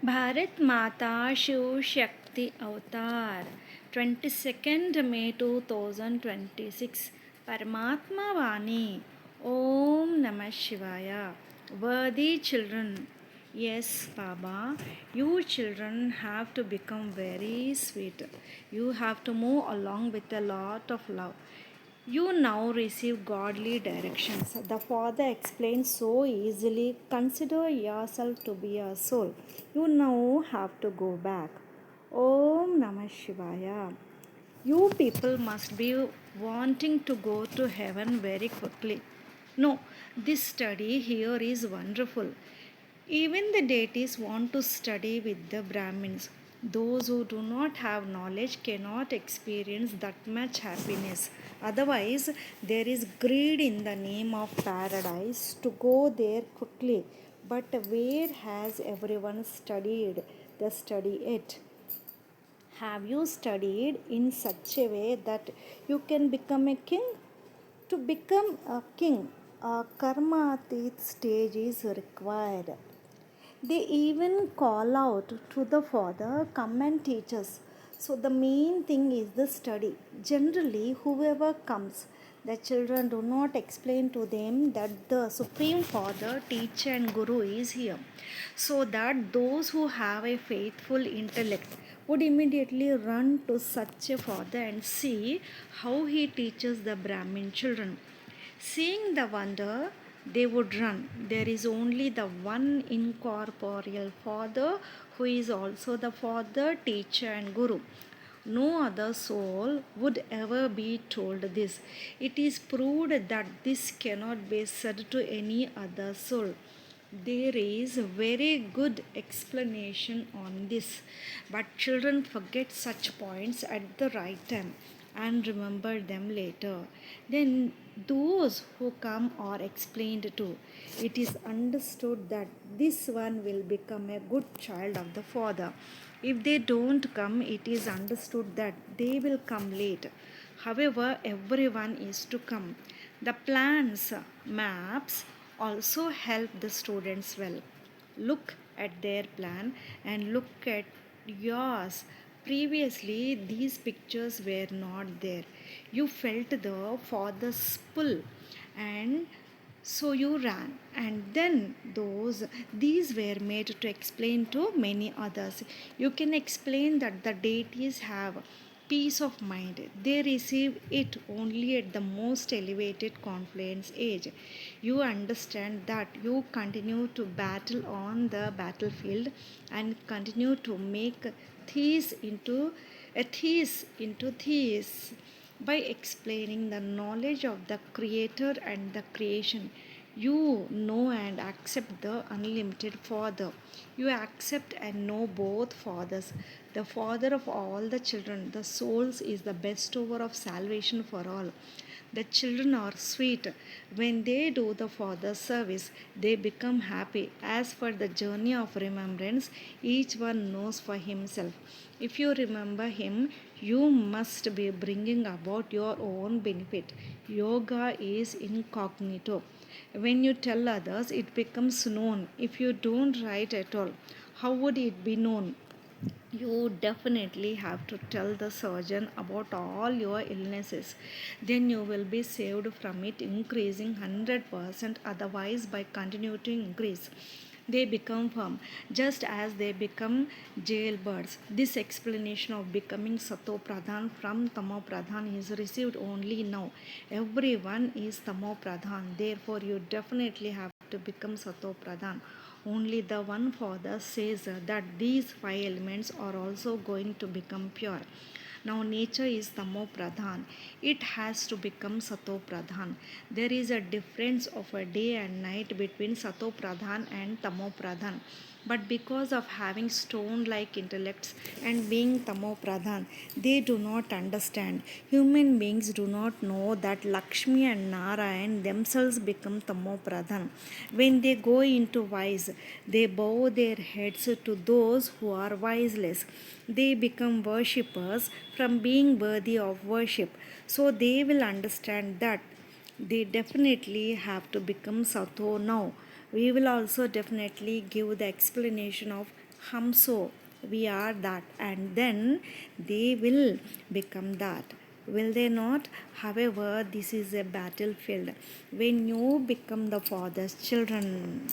Bharat Mata Shiv Shakti Avtar 22nd May 2026 Parmatma Vaani Om Namah Shivaya. Worthy children. Yes, Baba, you children have to become very sweet. You have to move along with a lot of love. You now receive godly directions. The Father explains so easily. Consider yourself to be a soul. You now have to go back. Om Namah Shivaya. You people must be wanting to go to heaven very quickly. No, this study here is wonderful. Even the deities want to study with the Brahmins. Those who do not have knowledge cannot experience that much happiness. Otherwise, there is greed in the name of paradise to go there quickly. But where has everyone studied the study it? Have you studied in such a way that you can become a king? To become a king, a karmatit stage is required. They even call out to the Father, come and teach us. So the main thing is the study. Generally, whoever comes, the children do not explain to them that the Supreme Father, Teacher, and Guru is here. So that those who have a faithful intellect would immediately run to such a Father and see how he teaches the Brahmin children. Seeing the wonder, they would run. There is only the one incorporeal Father who is also the Father, Teacher, and Guru. No other soul would ever be told this. It is proved that this cannot be said to any other soul. There is a very good explanation on this, but children forget such points at the right time and remember them later. Then, those who come are explained to. It is understood that this one will become a good child of the Father. If they don't come, it is understood that they will come late. However, everyone is to come. The plans, maps also help the students well. Look at their plan and look at yours. Previously, these pictures were not there. You felt the father's pull and so you ran, and then these were made to explain to many others. You can explain that the deities have peace of mind. They receive it only at the most elevated confluence age. You understand that you continue to battle on the battlefield and continue to make thieves into thieves into thieves by explaining the knowledge of the Creator and the creation. You know and accept the unlimited Father. You accept and know both Fathers. The Father of all the children, the souls, is the bestower of salvation for all. The children are sweet. When they do the Father's service, they become happy. As for the journey of remembrance, each one knows for himself. If you remember him, you must be bringing about your own benefit. Yoga is incognito. When you tell others, it becomes known. If you don't write at all, how would it be known? You definitely have to tell the surgeon about all your illnesses. Then you will be saved from it increasing 100%, otherwise, by continuing to increase, they become firm, just as they become jailbirds. This explanation of becoming Sato Pradhan from Tamo Pradhan is received only now. Everyone is Tamo Pradhan, therefore, you definitely have to become Sato Pradhan. Only the one Father says that these five elements are also going to become pure. Now, nature is Tamo Pradhan. It has to become Sato Pradhan. There is a difference of a day and night between Sato Pradhan and Tamo Pradhan. But because of having stone like intellects and being Tamo Pradhan, they do not understand. Human beings do not know that Lakshmi and Narayan themselves become Tamo Pradhan. When they go into wise, they bow their heads to those who are wiseless. They become worshippers from being worthy of worship. So they will understand that they definitely have to become Sato now. We will also definitely give the explanation of hum so we are that, and then they will become that. Will they not? However, this is a battlefield when you become the father's children.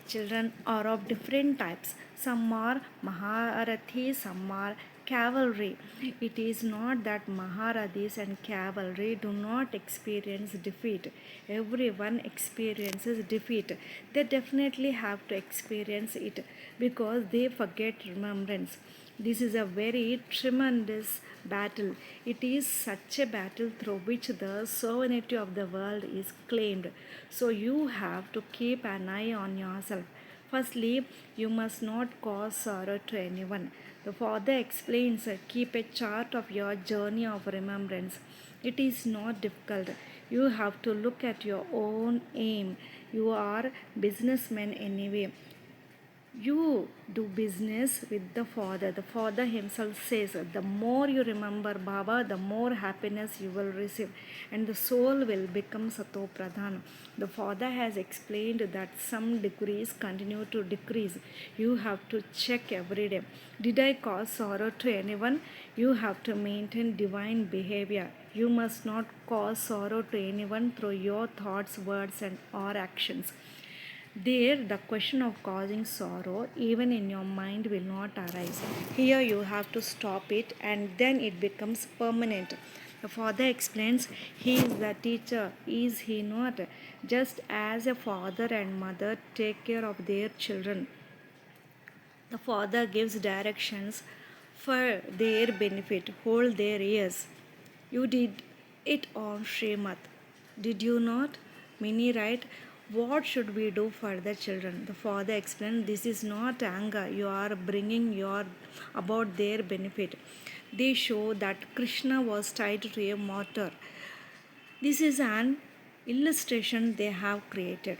Children are of different types. Some are Maharathis, some are cavalry. It is not that Maharathis and cavalry do not experience defeat. Everyone experiences defeat. They definitely have to experience it because they forget remembrance. This is a very tremendous battle. It is such a battle through which the sovereignty of the world is claimed. So you have to keep an eye on yourself. Firstly, you must not cause sorrow to anyone. The Father explains, keep a chart of your journey of remembrance. It is not difficult. You have to look at your own aim. You are businessmen anyway. You do business with the Father. The Father Himself says, the more you remember Baba, the more happiness you will receive, and the soul will become Sato Pradhan. The Father has explained that some degrees continue to decrease. You have to check every day. Did I cause sorrow to anyone? You have to maintain divine behavior. You must not cause sorrow to anyone through your thoughts, words, and or actions. There, the question of causing sorrow, even in your mind, will not arise. Here, you have to stop it, and then it becomes permanent. The Father explains, He is the teacher, is He not? Just as a father and mother take care of their children, the Father gives directions for their benefit. Hold their ears. You did it on Srimad. Did you not? Many write, what should we do for the children? The Father explained, this is not anger. You are bringing your about their benefit. They show that Krishna was tied to a mortar. This is an illustration they have created.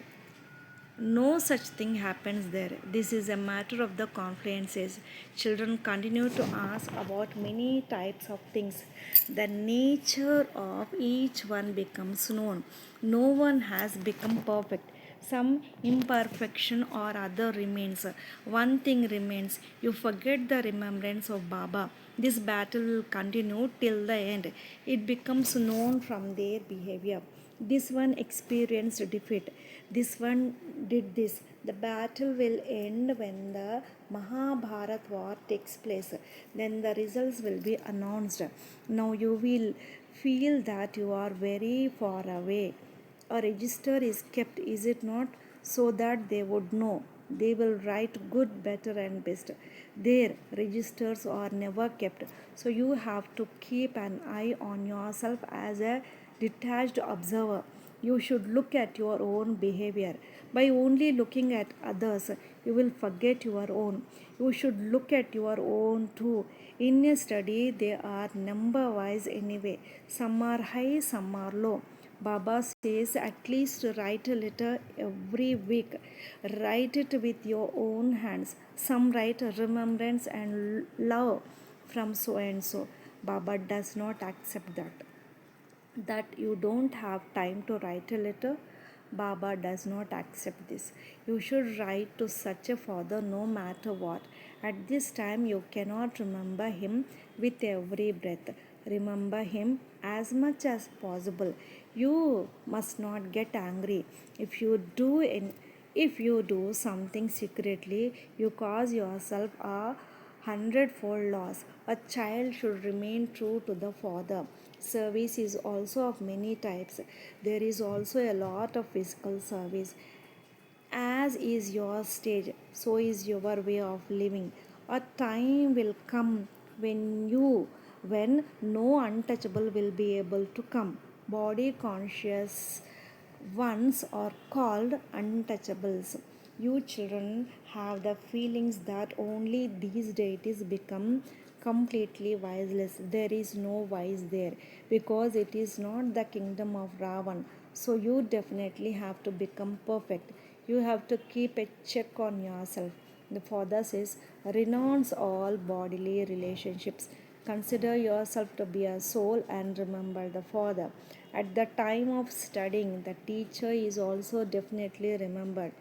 No such thing happens there. This is a matter of the confluences. Children continue to ask about many types of things. The nature of each one becomes known. No one has become perfect. Some imperfection or other remains. One thing remains. You forget the remembrance of Baba. This battle will continue till the end. It becomes known from their behavior. This one experienced defeat. This one did this. The battle will end when the Mahabharat war takes place. Then the results will be announced. Now you will feel that you are very far away. A register is kept, is it not? So that they would know. They will write good, better, and best. Their registers are never kept. So you have to keep an eye on yourself as a detached observer. You should look at your own behavior. By only looking at others, you will forget your own. You should look at your own too. In a study, they are number wise anyway. Some are high, some are low. Baba says at least write a letter every week. Write it with your own hands. Some write remembrance and love from so and so. Baba does not accept that you don't have time to write a letter. Baba does not accept this. You should write to such a father no matter what. At this time, you cannot remember him with every breath. Remember him as much as possible. You must not get angry. If you do something secretly, you cause yourself a hundredfold loss. A child should remain true to the father. Service is also of many types. There is also a lot of physical service. As is your stage, so is your way of living. A time will come when no untouchable will be able to come. Body conscious ones are called untouchables. You children have the feelings that only these deities become completely wiseless. There is no wise there because it is not the kingdom of Ravan. So you definitely have to become perfect. You have to keep a check on yourself. The Father says, renounce all bodily relationships. Consider yourself to be a soul and remember the Father. At the time of studying, the teacher is also definitely remembered.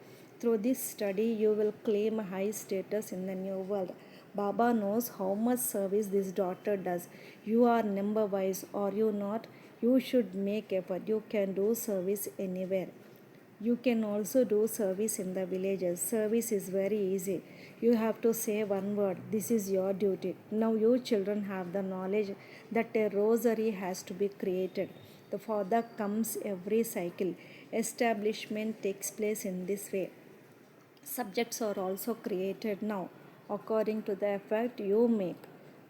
Through this study, you will claim a high status in the new world. Baba knows how much service this daughter does. You are number wise, or you not? You should make effort. You can do service anywhere. You can also do service in the villages. Service is very easy. You have to say one word. This is your duty. Now you children have the knowledge that a rosary has to be created. The father comes every cycle. Establishment takes place in this way. Subjects are also created now according to the effort you make.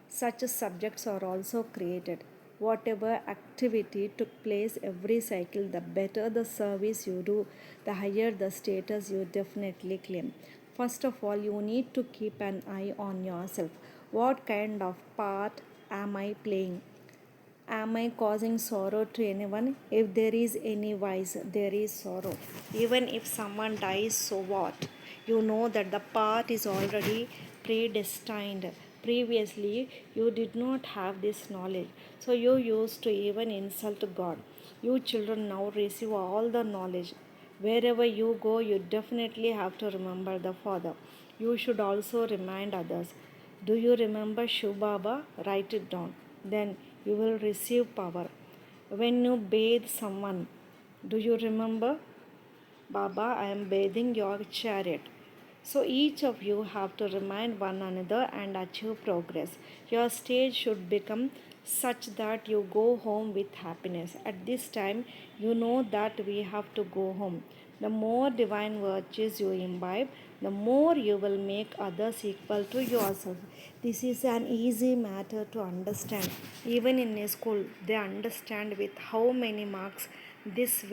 Such subjects are also created. Whatever activity took place every cycle, the better the service you do, the higher the status you definitely claim. First of all, you need to keep an eye on yourself. What kind of part am I playing? Am I causing sorrow to anyone? If there is any vice, there is sorrow. Even if someone dies, so what? You know that the part is already predestined. Previously, you did not have this knowledge, so you used to even insult God. You children now receive all the knowledge. Wherever you go, you definitely have to remember the Father. You should also remind others. Do you remember Shiv Baba? Write it down. Then you will receive power. When you bathe someone, do you remember? Baba, I am bathing your chariot. So each of you have to remind one another and achieve progress. Your stage should become such that you go home with happiness. At this time, you know that we have to go home. The more divine virtues you imbibe, the more you will make others equal to yourself. This is an easy matter to understand. Even in a school, they understand with how many marks this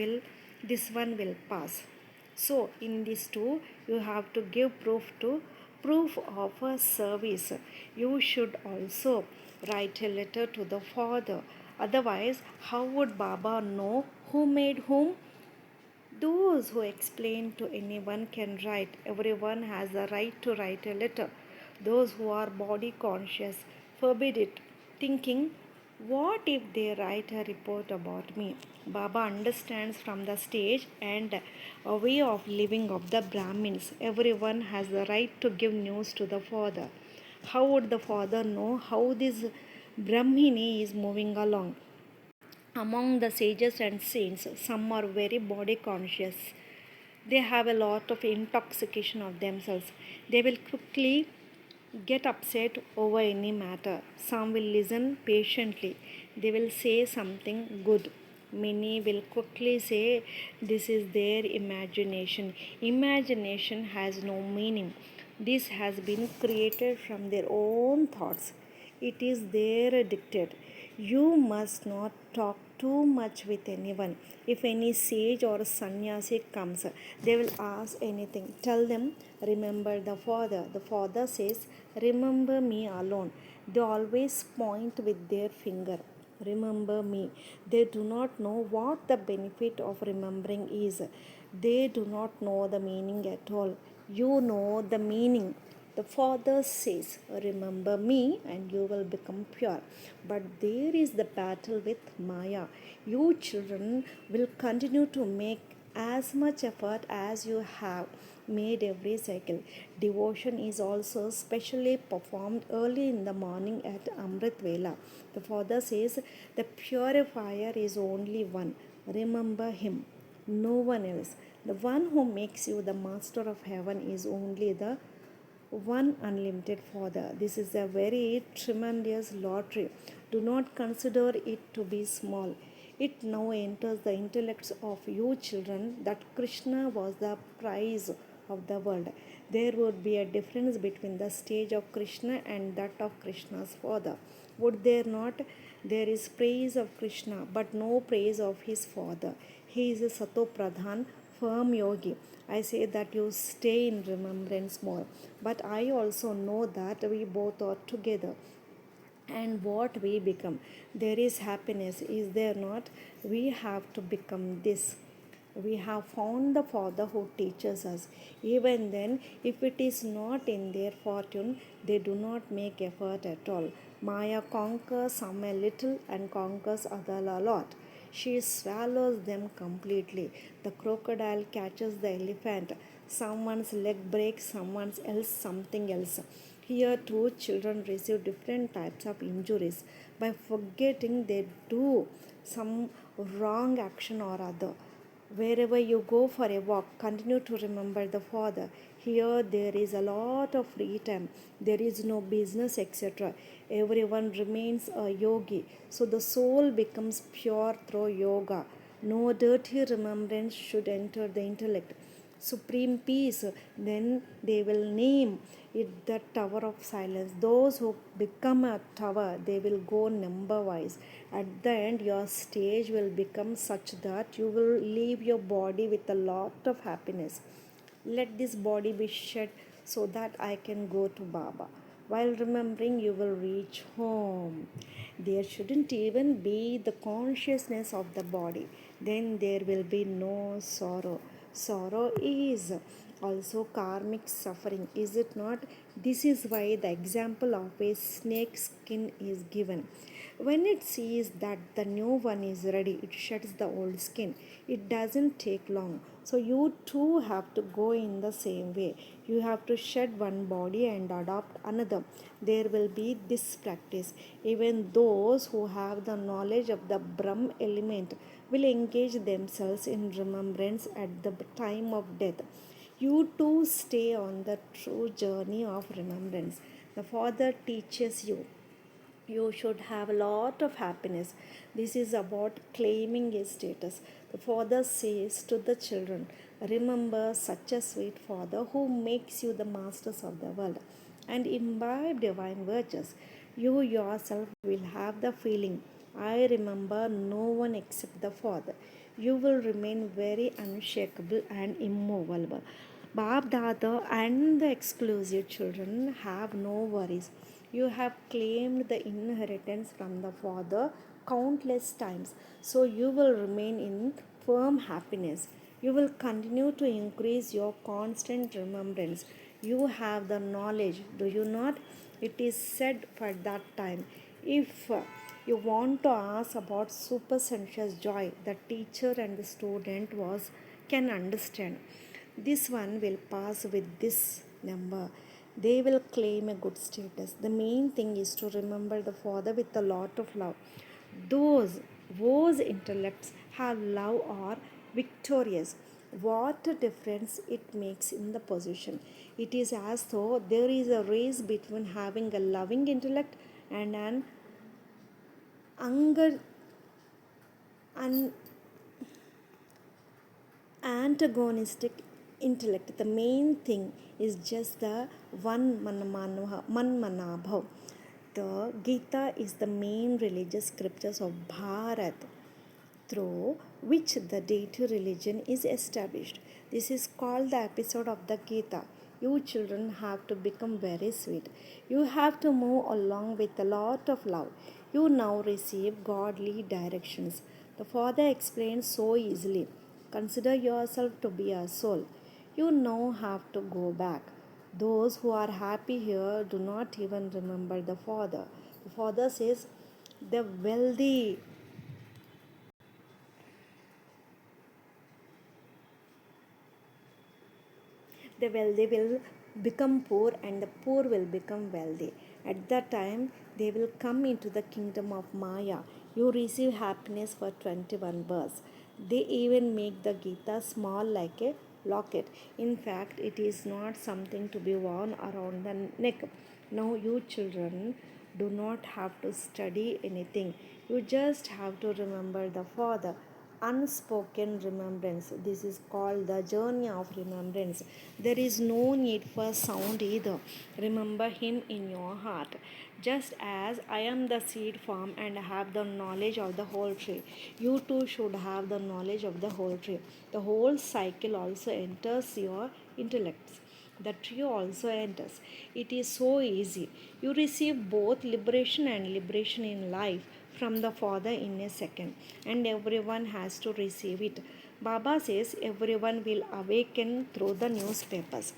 one will pass. So in this too, you have to give proof of a service. You should also write a letter to the father. Otherwise, how would Baba know who made whom? Those who explain to anyone can write. Everyone has the right to write a letter. Those who are body conscious forbid it, thinking, what if they write a report about me? Baba understands from the stage and a way of living of the Brahmins. Everyone has the right to give news to the father. How would the father know how this Brahmini is moving along? Among the sages and saints, some are very body conscious. They have a lot of intoxication of themselves. They will quickly get upset over any matter. Some will listen patiently. They will say something good. Many will quickly say this is their imagination. Imagination has no meaning. This has been created from their own thoughts. It is their dictate. You must not talk too much with anyone. If any sage or sannyasi comes, they will ask anything. Tell them, remember the Father. The Father says, remember me alone. They always point with their finger. Remember me. They do not know what the benefit of remembering is. They do not know the meaning at all. You know the meaning. The Father says, remember me and you will become pure. But there is the battle with Maya. You children will continue to make as much effort as you have made every cycle. Devotion is also specially performed early in the morning at Amrit Vela. The Father says, the purifier is only one. Remember him, no one else. The one who makes you the master of heaven is only the one unlimited Father. This is a very tremendous lottery. Do not consider it to be small. It now enters the intellects of you children that Krishna was the prize of the world. There would be a difference between the stage of Krishna and that of Krishna's father. Would there not? There is praise of Krishna, but no praise of his father. He is a Sato Pradhan, firm yogi. I say that you stay in remembrance more. But I also know that we both are together and what we become. There is happiness, is there not? We have to become this. We have found the Father who teaches us. Even then, if it is not in their fortune, they do not make effort at all. Maya conquers some a little and conquers other a lot. She swallows them completely. The crocodile catches the elephant. Someone's leg breaks, someone's else something else. Here too children receive different types of injuries by forgetting they do some wrong action or other. Wherever you go for a walk, continue to remember the Father. Here there is a lot of free time. There is no business, etc. Everyone remains a yogi. So the soul becomes pure through yoga. No dirty remembrance should enter the intellect. Supreme peace, then they will name it the tower of silence. Those who become a tower, they will go number wise. At the end, your stage will become such that you will leave your body with a lot of happiness. Let this body be shed so that I can go to Baba. While remembering, you will reach home. There shouldn't even be the consciousness of the body. Then there will be no sorrow. Sorrow is also karmic suffering, is it not? This is why the example of a snake skin is given. When it sees that the new one is ready, it sheds the old skin. It doesn't take long. So you too have to go in the same way. You have to shed one body and adopt another. There will be this practice. Even those who have the knowledge of the Brahm element will engage themselves in remembrance at the time of death. You too stay on the true journey of remembrance. The Father teaches you. You should have a lot of happiness. This is about claiming a status. The Father says to the children, remember such a sweet Father who makes you the masters of the world and imbibe divine virtues. You yourself will have the feeling, I remember no one except the Father. You will remain very unshakable and immovable. Bab Dada and the exclusive children have no worries. You have claimed the inheritance from the Father countless times, so you will remain in firm happiness. You will continue to increase your constant remembrance. You have the knowledge, do you not? It is said for that time. If you want to ask about supersensuous joy, the teacher and the student was can understand. This one will pass with this number. They will claim a good status. The main thing is to remember the Father with a lot of love. Those whose intellects have love are victorious. What a difference it makes in the position. It is as though there is a race between having a loving intellect and an anger an antagonistic intellect. The main thing is just the manmanabhav. The Gita is the main religious scriptures of Bharat through which the deity religion is established. This is called the episode of the Gita. You children have to become very sweet. You have to move along with a lot of love. You now receive godly directions. The Father explains so easily. Consider yourself to be a soul. You now have to go back. Those who are happy here do not even remember the Father. The Father says, the wealthy the wealthy will become poor and the poor will become wealthy. At that time, they will come into the kingdom of Maya. You receive happiness for 21 births. They even make the Gita small like a locket. In fact, it is not something to be worn around the neck. Now, you children do not have to study anything. You just have to remember the Father. Unspoken remembrance. This is called the journey of remembrance. There is no need for sound either. Remember Him in your heart. Just as I am the seed form and have the knowledge of the whole tree, you too should have the knowledge of the whole tree. The whole cycle also enters your intellects. The tree also enters. It is so easy. You receive both liberation and liberation in life from the Father in a second, and everyone has to receive it. Baba says everyone will awaken through the newspapers.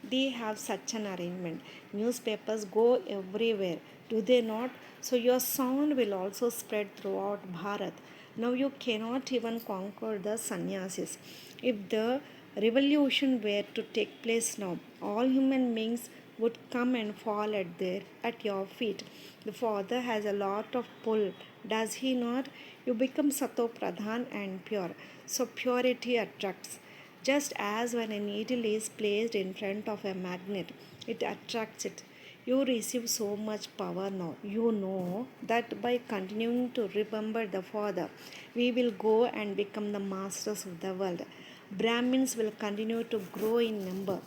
They have such an arrangement. Newspapers go everywhere, do they not? So your sound will also spread throughout Bharat. Now you cannot even conquer the sannyasis. If the revolution were to take place now, all human beings would come and fall at your feet. The Father has a lot of pull, does he not? You become Sato Pradhan and pure. So purity attracts. Just as when a needle is placed in front of a magnet, it attracts it. You receive so much power now. You know that by continuing to remember the Father, we will go and become the masters of the world. Brahmins will continue to grow in number.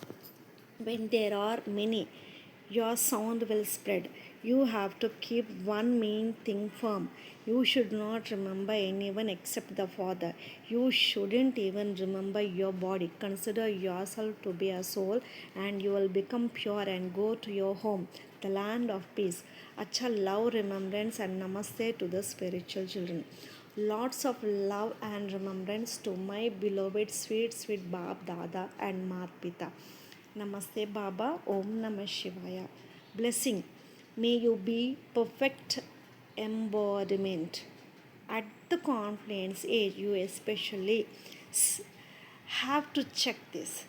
When there are many, your sound will spread. You have to keep one main thing firm. You should not remember anyone except the Father. You shouldn't even remember your body. Consider yourself to be a soul, and you will become pure and go to your home, the land of peace. Acha love, remembrance, and namaste to the spiritual children. Lots of love and remembrance to my beloved sweet, sweet Bab Dada and Mat Pita. Namaste Baba, Om Namah Shivaya. Blessing. May you be perfect embodiment. At the confidence age, you especially have to check this.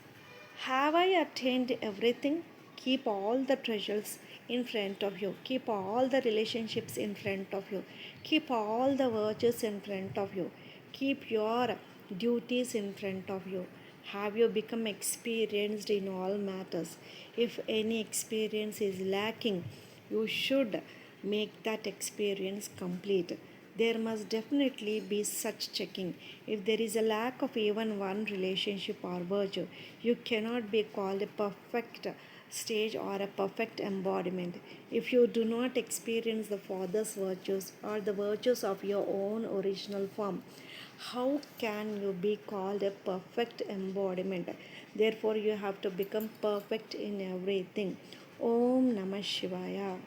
Have I attained everything? Keep all the treasures in front of you. Keep all the relationships in front of you. Keep all the virtues in front of you. Keep your duties in front of you. Have you become experienced in all matters? If any experience is lacking, you should make that experience complete. There must definitely be such checking. If there is a lack of even one relationship or virtue, you cannot be called a perfect stage or a perfect embodiment. If you do not experience the Father's virtues or the virtues of your own original form, how can you be called a perfect embodiment? Therefore, you have to become perfect in everything. Om Namah Shivaya.